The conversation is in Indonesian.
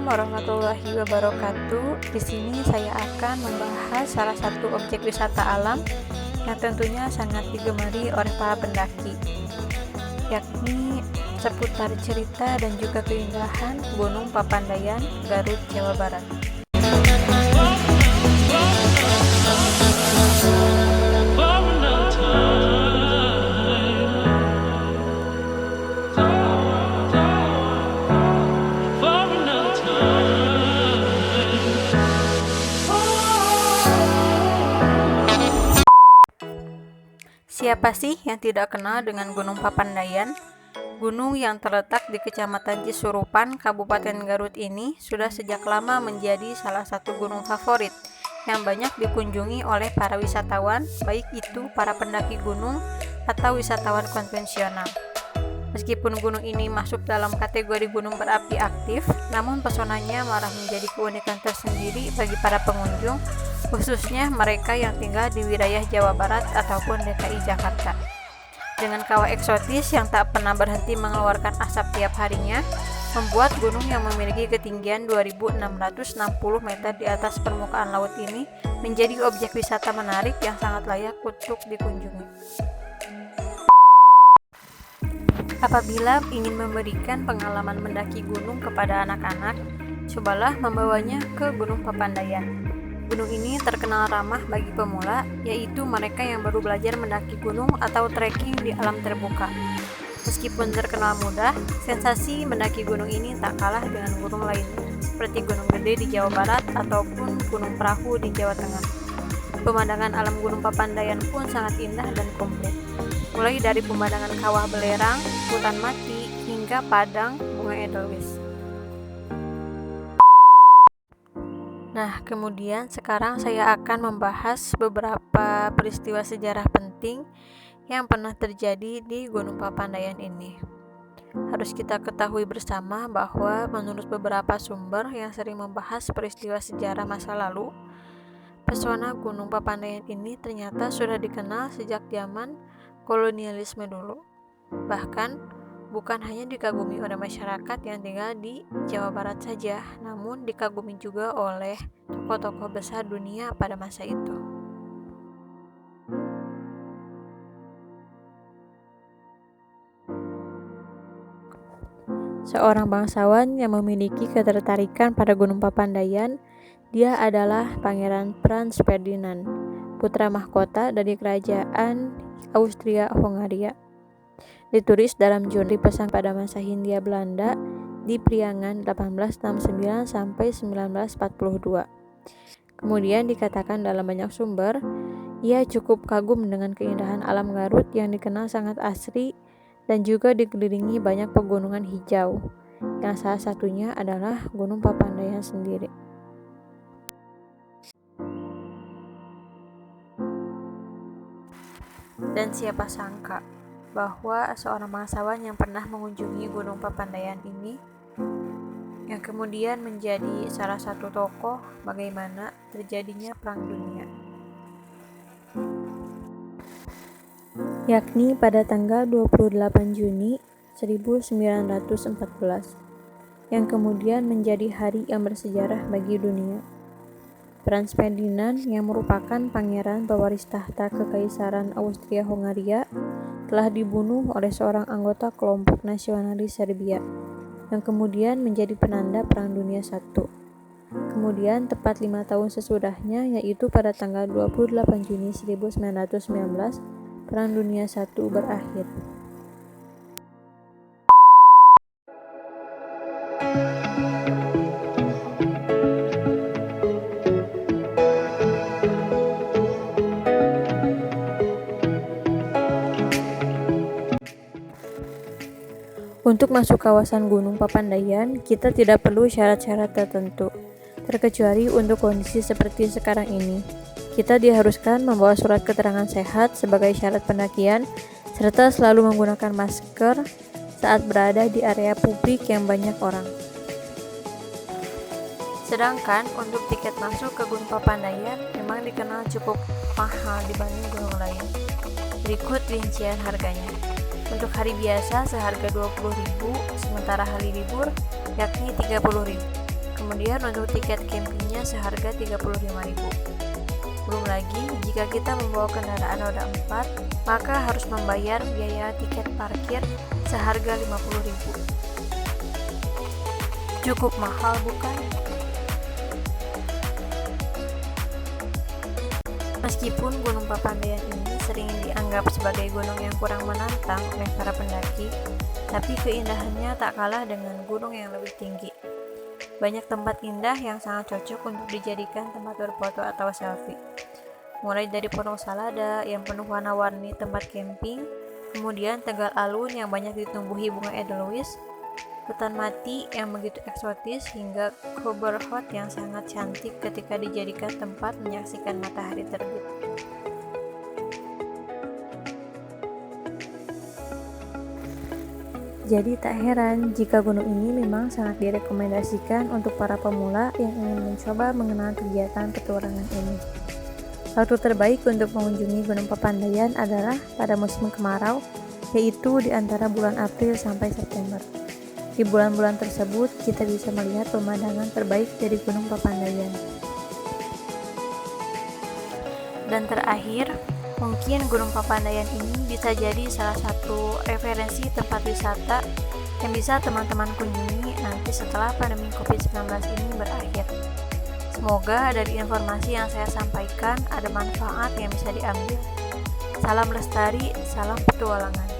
warahmatullahi wabarakatuh. Di sini saya akan membahas salah satu objek wisata alam yang tentunya sangat digemari oleh para pendaki, yakni seputar cerita dan juga keindahan Gunung Papandayan, Garut, Jawa Barat. Siapa sih yang tidak kenal dengan Gunung Papandayan? Gunung yang terletak di Kecamatan Cisurupan, Kabupaten Garut ini sudah sejak lama menjadi salah satu gunung favorit yang banyak dikunjungi oleh para wisatawan, baik itu para pendaki gunung atau wisatawan konvensional. Meskipun gunung ini masuk dalam kategori gunung berapi aktif, namun pesonanya malah menjadi keunikan tersendiri bagi para pengunjung, khususnya mereka yang tinggal di wilayah Jawa Barat ataupun DKI Jakarta. Dengan kawah eksotis yang tak pernah berhenti mengeluarkan asap tiap harinya, membuat gunung yang memiliki ketinggian 2.660 meter di atas permukaan laut ini menjadi objek wisata menarik yang sangat layak untuk dikunjungi. Apabila ingin memberikan pengalaman mendaki gunung kepada anak-anak, cobalah membawanya ke Gunung Papandayan. Gunung ini terkenal ramah bagi pemula, yaitu mereka yang baru belajar mendaki gunung atau trekking di alam terbuka. Meskipun terkenal mudah, sensasi mendaki gunung ini tak kalah dengan gunung lainnya, seperti Gunung Gede di Jawa Barat ataupun Gunung Perahu di Jawa Tengah. Pemandangan alam Gunung Papandayan pun sangat indah dan komplit, mulai dari pemandangan kawah belerang, hutan mati, hingga padang bunga edelweiss. Nah, kemudian sekarang saya akan membahas beberapa peristiwa sejarah penting yang pernah terjadi di Gunung Papandayan ini. Harus kita ketahui bersama bahwa menurut beberapa sumber yang sering membahas peristiwa sejarah masa lalu, pesona Gunung Papandayan ini ternyata sudah dikenal sejak zaman kolonialisme dulu. Bahkan bukan hanya dikagumi oleh masyarakat yang tinggal di Jawa Barat saja, namun dikagumi juga oleh tokoh-tokoh besar dunia pada masa itu. Seorang bangsawan yang memiliki ketertarikan pada Gunung Papandayan, dia adalah Pangeran Frans Ferdinand, putra mahkota dari Kerajaan Austria-Hongaria. Ditulis dalam jurnal pesan pada masa Hindia Belanda di Priangan 1869 sampai 1942. Kemudian dikatakan dalam banyak sumber, ia cukup kagum dengan keindahan alam Garut yang dikenal sangat asri dan juga dikelilingi banyak pegunungan hijau, yang salah satunya adalah Gunung Papandayan sendiri. Dan siapa sangka bahwa seorang bangsawan yang pernah mengunjungi Gunung Papandayan ini yang kemudian menjadi salah satu tokoh bagaimana terjadinya Perang Dunia, yakni pada tanggal 28 Juni 1914, yang kemudian menjadi hari yang bersejarah bagi dunia. Frans Ferdinand yang merupakan pangeran pewaris tahta Kekaisaran Austria-Hongaria telah dibunuh oleh seorang anggota kelompok nasionalis Serbia yang kemudian menjadi penanda Perang Dunia I. Kemudian tepat 5 tahun sesudahnya, yaitu pada tanggal 28 Juni 1919, Perang Dunia I berakhir. Untuk masuk kawasan Gunung Papandayan, kita tidak perlu syarat-syarat tertentu, terkecuali untuk kondisi seperti sekarang ini. Kita diharuskan membawa surat keterangan sehat sebagai syarat pendakian, serta selalu menggunakan masker saat berada di area publik yang banyak orang. Sedangkan untuk tiket masuk ke Gunung Papandayan memang dikenal cukup mahal dibanding gunung lain. Berikut rincian harganya. Untuk hari biasa seharga 20.000, sementara hari libur yakni 30.000. Kemudian untuk tiket campingnya seharga 35.000. Belum lagi, jika kita membawa kendaraan roda 4, maka harus membayar biaya tiket parkir seharga 50.000. Cukup mahal, bukan? Meskipun Gunung Papandayan ini sering dianggap sebagai gunung yang kurang menantang oleh para pendaki, tapi keindahannya tak kalah dengan gunung yang lebih tinggi. Banyak tempat indah yang sangat cocok untuk dijadikan tempat berfoto atau selfie. Mulai dari Pondok Salada yang penuh warna-warni tempat camping, kemudian Tegal Alun yang banyak ditumbuhi bunga edelweiss, hutan mati yang begitu eksotis, hingga Koberhot yang sangat cantik ketika dijadikan tempat menyaksikan matahari terbit. Jadi tak heran jika gunung ini memang sangat direkomendasikan untuk para pemula yang ingin mencoba mengenal kegiatan petualangan ini. Waktu terbaik untuk mengunjungi Gunung Papandayan adalah pada musim kemarau, yaitu di antara bulan April sampai September. Di bulan-bulan tersebut, kita bisa melihat pemandangan terbaik dari Gunung Papandayan. Dan terakhir, mungkin Gunung Papandayan ini bisa jadi salah satu referensi tempat wisata yang bisa teman-teman kunjungi nanti setelah pandemi COVID-19 ini berakhir. Semoga dari informasi yang saya sampaikan ada manfaat yang bisa diambil. Salam lestari, salam petualangan.